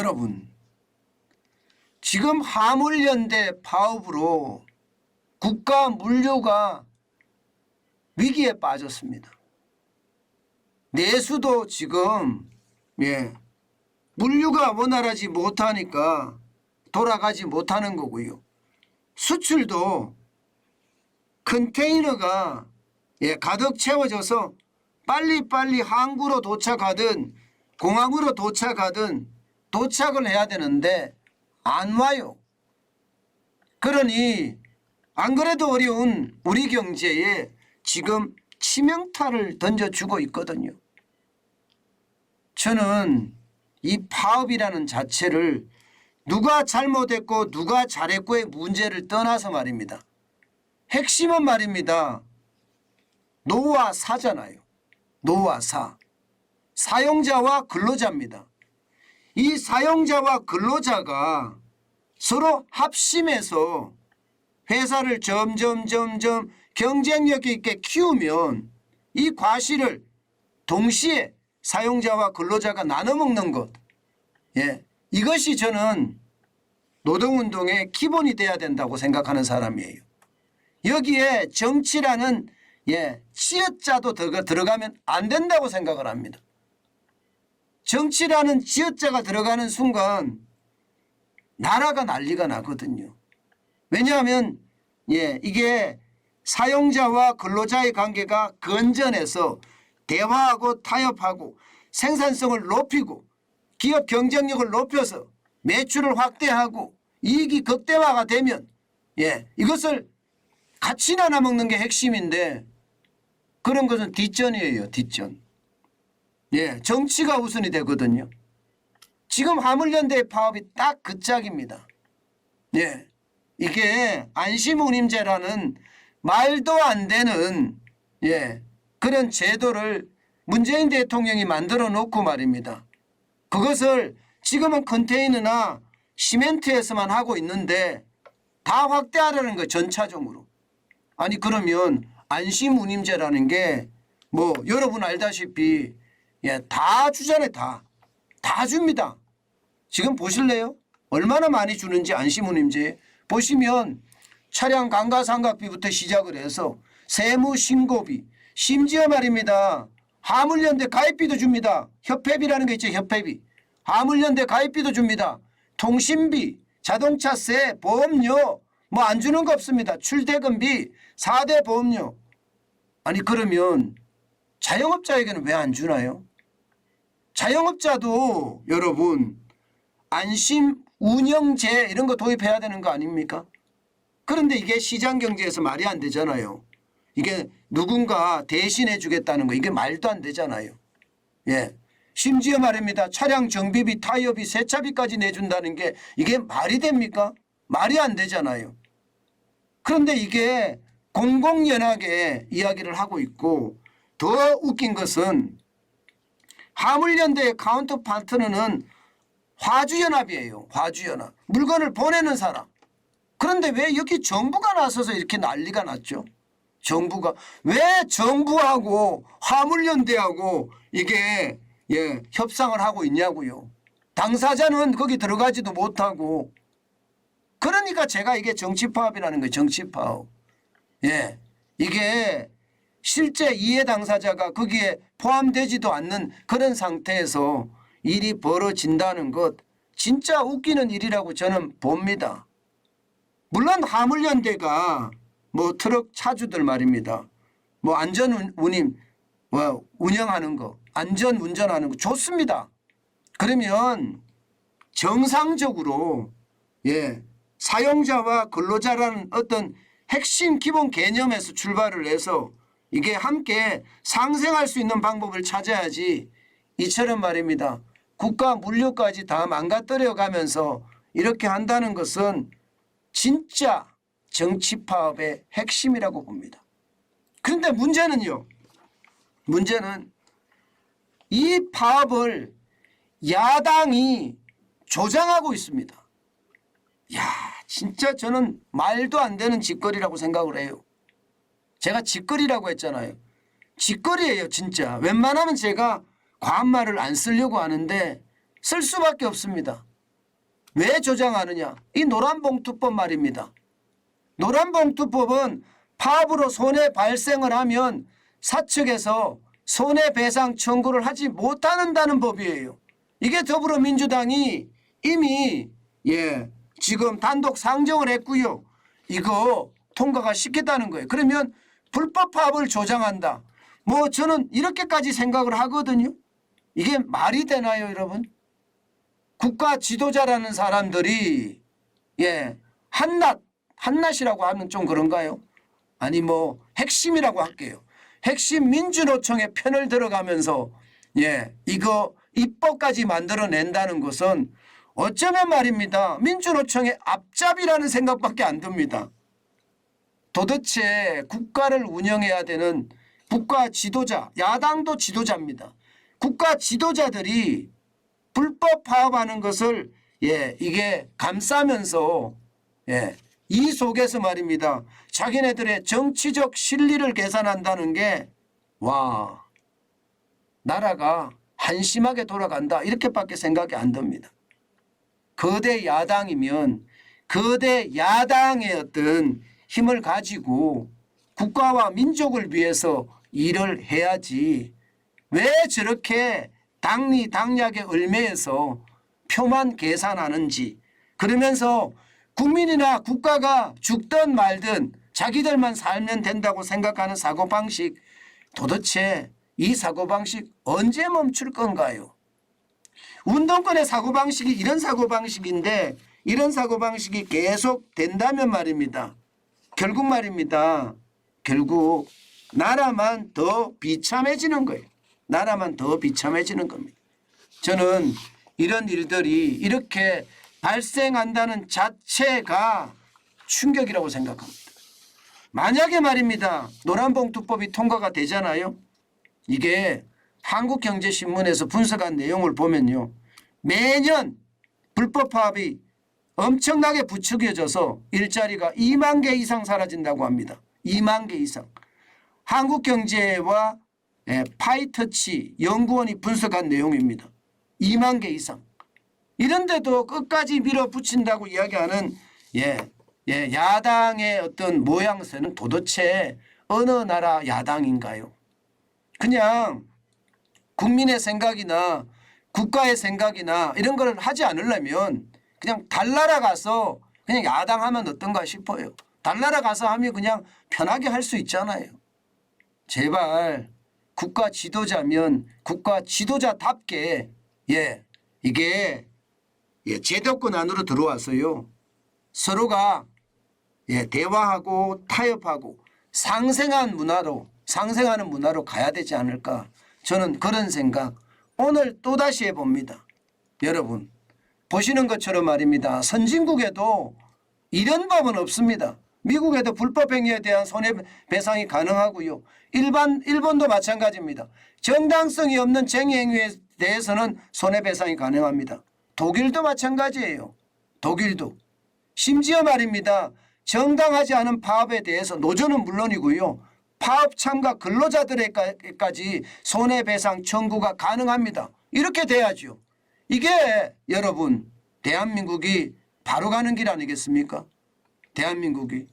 여러분, 지금 화물연대 파업으로 국가 물류가 위기에 빠졌습니다. 내수도 지금 물류가 원활하지 못하니까 돌아가지 못하는 거고요. 수출도 컨테이너가 가득 채워져서 빨리빨리 항구로 도착하든 공항으로 도착하든 도착을 해야 되는데 안 와요. 그러니 안 그래도 어려운 우리 경제에 지금 치명타를 던져주고 있거든요. 저는 이 파업이라는 자체를 누가 잘못했고 누가 잘했고의 문제를 떠나서 말입니다. 핵심은 말입니다. 노와 사잖아요. 노와 사. 사용자와 근로자입니다. 이 사용자와 근로자가 서로 합심해서 회사를 점점 경쟁력 있게 키우면 이 과실을 동시에 사용자와 근로자가 나눠 먹는 것, 이것이 저는 노동운동의 기본이 돼야 된다고 생각하는 사람이에요. 여기에 정치라는 지어자도 들어가면 안 된다고 생각을 합니다. 정치라는 지어자가 들어가는 순간 나라가 난리가 나거든요. 왜냐하면 이게 사용자와 근로자의 관계가 건전해서 대화하고 타협하고 생산성을 높이고 기업 경쟁력을 높여서 매출을 확대하고 이익이 극대화가 되면 이것을 같이 나눠 먹는 게 핵심인데 그런 것은 뒷전이에요. 뒷전. 정치가 우선이 되거든요. 지금 화물연대 파업이 딱 그 짝입니다. 이게 안심운임제라는 말도 안 되는 그런 제도를 문재인 대통령이 만들어 놓고 말입니다. 그것을 지금은 컨테이너나 시멘트에서만 하고 있는데 다 확대하라는 거예요. 전차적으로. 아니 그러면 안심운임제라는 게 뭐 여러분 알다시피 다 주잖아요. 다 줍니다. 지금 보실래요? 얼마나 많이 주는지 안심운임제 보시면 차량 감가상각비부터 시작을 해서 세무신고비 심지어 말입니다. 화물연대 가입비도 줍니다. 협회비라는 게 있죠. 협회비. 화물연대 가입비도 줍니다. 통신비, 자동차세, 보험료 뭐 안 주는 거 없습니다. 출퇴근비, 4대 보험료. 아니 그러면 자영업자에게는 왜 안 주나요? 자영업자도 여러분 안심운영제 이런 거 도입해야 되는 거 아닙니까? 그런데 이게 시장경제에서 말이 안 되잖아요. 이게 누군가 대신해 주겠다는 거 이게 말도 안 되잖아요. 심지어 말입니다. 차량 정비비, 타이어비, 세차비까지 내준다는 게 이게 말이 됩니까? 말이 안 되잖아요. 그런데 이게 공공연하게 이야기를 하고 있고 더 웃긴 것은 화물연대의 카운터 파트너는 화주연합이에요. 화주연합. 물건을 보내는 사람. 그런데 왜 여기 정부가 나서서 이렇게 난리가 났죠? 정부가. 왜 정부하고 화물연대하고 이게 협상을 하고 있냐고요. 당사자는 거기 들어가지도 못하고. 그러니까 제가 이게 정치파업이라는 거예요. 정치파업. 이게 실제 이해 당사자가 거기에 포함되지도 않는 그런 상태에서 일이 벌어진다는 것 진짜 웃기는 일이라고 저는 봅니다. 물론 화물연대가 뭐 트럭 차주들 말입니다. 뭐 안전운임 운영하는 거 안전운전하는 거 좋습니다. 그러면 정상적으로 사용자와 근로자라는 어떤 핵심 기본 개념에서 출발을 해서 이게 함께 상생할 수 있는 방법을 찾아야지 이처럼 말입니다. 국가 물류까지 다 망가뜨려 가면서 이렇게 한다는 것은 진짜 정치파업의 핵심이라고 봅니다. 그런데 문제는요. 문제는 이 파업을 야당이 조장하고 있습니다. 진짜 저는 말도 안 되는 짓거리라고 생각을 해요. 제가 짓거리라고 했잖아요. 짓거리예요 진짜. 웬만하면 제가 과한 말을 안 쓰려고 하는데 쓸 수밖에 없습니다. 왜 조장하느냐? 이 노란봉투법 말입니다. 노란봉투법은 파업으로 손해 발생을 하면 사측에서 손해배상 청구를 하지 못한다는 법이에요. 이게 더불어민주당이 이미 지금 단독 상정을 했고요. 이거 통과가 시켰다는 거예요. 그러면 불법 파업을 조장한다. 뭐 저는 이렇게까지 생각을 하거든요. 이게 말이 되나요, 여러분? 국가 지도자라는 사람들이 한낱이라고 하면 좀 그런가요? 아니 뭐 핵심이라고 할게요. 핵심 민주노총의 편을 들어가면서 이거 입법까지 만들어낸다는 것은 어쩌면 말입니다. 민주노총의 앞잡이라는 생각밖에 안 듭니다. 도대체 국가를 운영해야 되는 국가 지도자, 야당도 지도자입니다. 국가 지도자들이 불법 파업하는 것을 이게 감싸면서 이 속에서 말입니다. 자기네들의 정치적 실리를 계산한다는 게 와, 나라가 한심하게 돌아간다 이렇게밖에 생각이 안 듭니다. 거대 야당이면 거대 야당의 어떤 힘을 가지고 국가와 민족을 위해서 일을 해야지 왜 저렇게 당리당략에 얽매여서 표만 계산하는지, 그러면서 국민이나 국가가 죽든 말든 자기들만 살면 된다고 생각하는 사고방식, 도대체 이 사고방식 언제 멈출 건가요? 운동권의 사고방식이 이런 사고방식인데 이런 사고방식이 계속 된다면 말입니다. 결국 말입니다. 결국 나라만 더 비참해지는 거예요. 나라만 더 비참해지는 겁니다. 저는 이런 일들이 이렇게 발생한다는 자체가 충격이라고 생각합니다. 만약에 말입니다. 노란봉투법이 통과가 되잖아요. 이게 한국경제신문에서 분석한 내용을 보면요. 매년 불법 파업이 엄청나게 부추겨져서 일자리가 2만 개 이상 사라진다고 합니다. 2만 개 이상. 한국경제와 파이터치 연구원이 분석한 내용입니다. 2만 개 이상. 이런데도 끝까지 밀어붙인다고 이야기하는 야당의 어떤 모양새는 도대체 어느 나라 야당인가요? 그냥 국민의 생각이나 국가의 생각이나 이런 걸 하지 않으려면 그냥 달나라 가서 그냥 야당하면 어떤가 싶어요. 달나라 가서 하면 그냥 편하게 할 수 있잖아요. 제발 국가 지도자면 국가 지도자답게 이게 제도권 안으로 들어와서요. 서로가 대화하고 타협하고 상생하는 문화로 가야 되지 않을까. 저는 그런 생각 오늘 또다시 해봅니다. 여러분 보시는 것처럼 말입니다. 선진국에도 이런 법은 없습니다. 미국에도 불법행위에 대한 손해배상이 가능하고요. 일본도 마찬가지입니다. 정당성이 없는 쟁의행위에 대해서는 손해배상이 가능합니다. 독일도 마찬가지예요. 독일도. 심지어 말입니다. 정당하지 않은 파업에 대해서 노조는 물론이고요. 파업 참가 근로자들에게까지 손해배상 청구가 가능합니다. 이렇게 돼야죠. 이게 여러분 대한민국이 바로 가는 길 아니겠습니까? 대한민국이.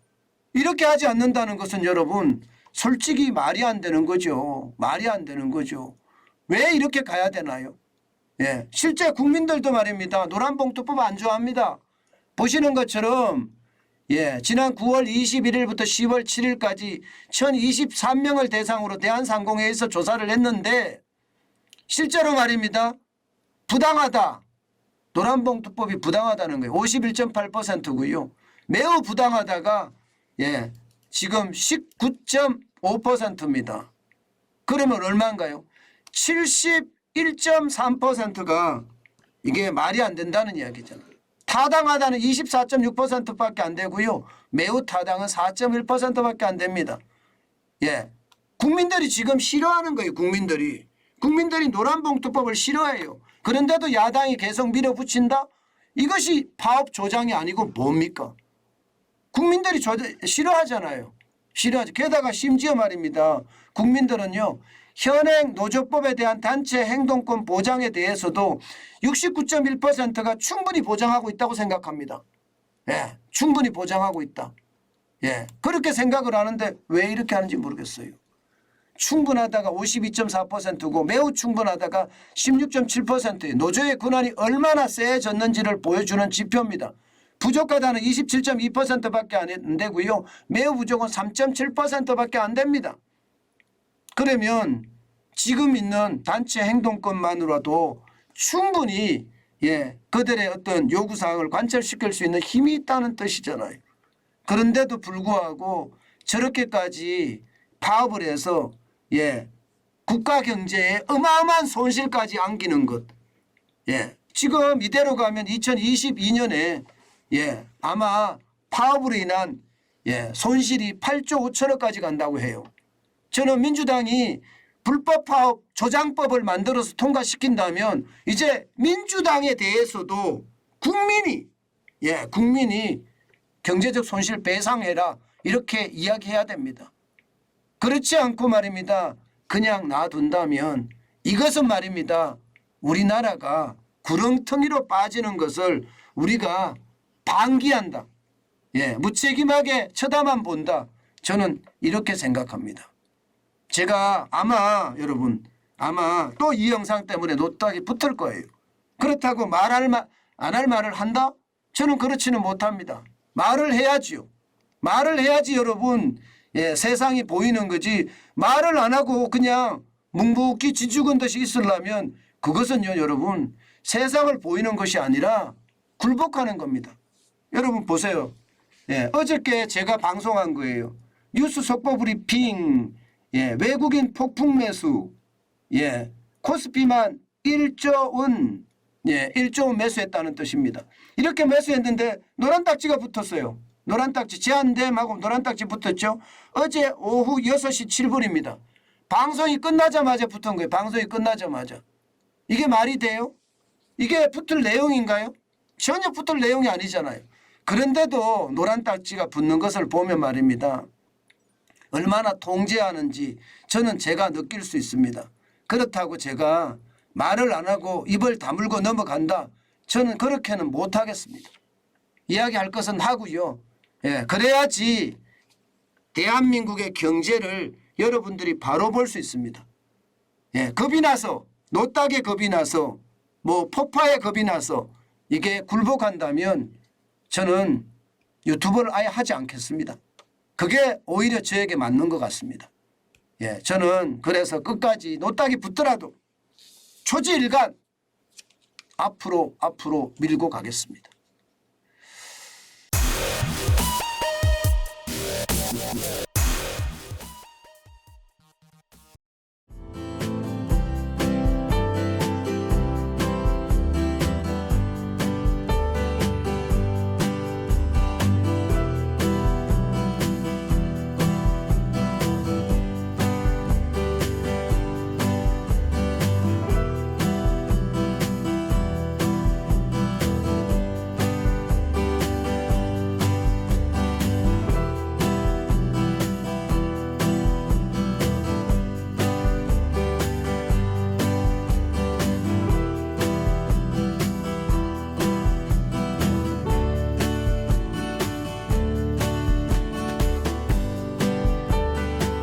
이렇게 하지 않는다는 것은 여러분 솔직히 말이 안 되는 거죠. 말이 안 되는 거죠. 왜 이렇게 가야 되나요? 실제 국민들도 말입니다. 노란봉투법 안 좋아합니다. 보시는 것처럼 지난 9월 21일부터 10월 7일까지 1023명을 대상으로 대한상공회에서 조사를 했는데 실제로 말입니다. 부당하다. 노란봉투법이 부당하다는 거예요. 51.8%고요. 매우 부당하다가 지금 19.5%입니다. 그러면 얼마인가요? 71.3%가 이게 말이 안 된다는 이야기잖아요. 타당하다는 24.6%밖에 안 되고요. 매우 타당은 4.1%밖에 안 됩니다. 국민들이 지금 싫어하는 거예요. 국민들이 노란봉투법을 싫어해요. 그런데도 야당이 계속 밀어붙인다? 이것이 파업 조장이 아니고 뭡니까? 국민들이 싫어하잖아요. 싫어하죠. 게다가 심지어 말입니다. 국민들은요. 현행 노조법에 대한 단체 행동권 보장에 대해서도 69.1%가 충분히 보장하고 있다고 생각합니다. 예, 충분히 보장하고 있다. 예, 그렇게 생각을 하는데 왜 이렇게 하는지 모르겠어요. 충분하다가 52.4%고 매우 충분하다가 16.7%예요. 노조의 권한이 얼마나 세졌는지를 보여주는 지표입니다. 부족하다는 27.2%밖에 안 되고요. 매우 부족은 3.7%밖에 안 됩니다. 그러면 지금 있는 단체 행동권만으로도 충분히 그들의 어떤 요구사항을 관철시킬 수 있는 힘이 있다는 뜻이잖아요. 그런데도 불구하고 저렇게까지 파업을 해서 국가 경제에 어마어마한 손실까지 안기는 것. 지금 이대로 가면 2022년에 아마 파업으로 인한 손실이 8조 5천억까지 간다고 해요. 저는 민주당이 불법 파업 조장법을 만들어서 통과시킨다면 이제 민주당에 대해서도 국민이 경제적 손실 배상해라 이렇게 이야기해야 됩니다. 그렇지 않고 말입니다. 그냥 놔둔다면 이것은 말입니다. 우리나라가 구렁텅이로 빠지는 것을 우리가 방기한다. 무책임하게 쳐다만 본다. 저는 이렇게 생각합니다. 제가 아마 여러분 또 이 영상 때문에 노딱이 붙을 거예요. 그렇다고 안 할 말을 한다? 저는 그렇지는 못합니다. 말을 해야지요. 말을 해야지 여러분 세상이 보이는 거지. 말을 안 하고 그냥 묵묵히 쥐죽은 듯이 있으려면 그것은요 여러분 세상을 보이는 것이 아니라 굴복하는 겁니다. 여러분 보세요. 어저께 제가 방송한 거예요. 뉴스 속보 브리핑 외국인 폭풍 매수 코스피만 1조 원 1조 원 매수했다는 뜻입니다. 이렇게 매수했는데 노란 딱지가 붙었어요. 노란 딱지 제한됨하고 노란 딱지 붙었죠. 어제 오후 6시 7분입니다. 방송이 끝나자마자 붙은 거예요. 방송이 끝나자마자. 이게 말이 돼요? 이게 붙을 내용인가요? 전혀 붙을 내용이 아니잖아요. 그런데도 노란 딱지가 붙는 것을 보면 말입니다. 얼마나 통제하는지 저는 제가 느낄 수 있습니다. 그렇다고 제가 말을 안 하고 입을 다물고 넘어간다. 저는 그렇게는 못하겠습니다. 이야기할 것은 하고요. 그래야지 대한민국의 경제를 여러분들이 바로 볼 수 있습니다. 겁이 나서 노딱에 겁이 나서 폭파에 겁이 나서 이게 굴복한다면 저는 유튜브를 아예 하지 않겠습니다. 그게 오히려 저에게 맞는 것 같습니다. 저는 그래서 끝까지 노딱이 붙더라도 초지일간 앞으로 밀고 가겠습니다.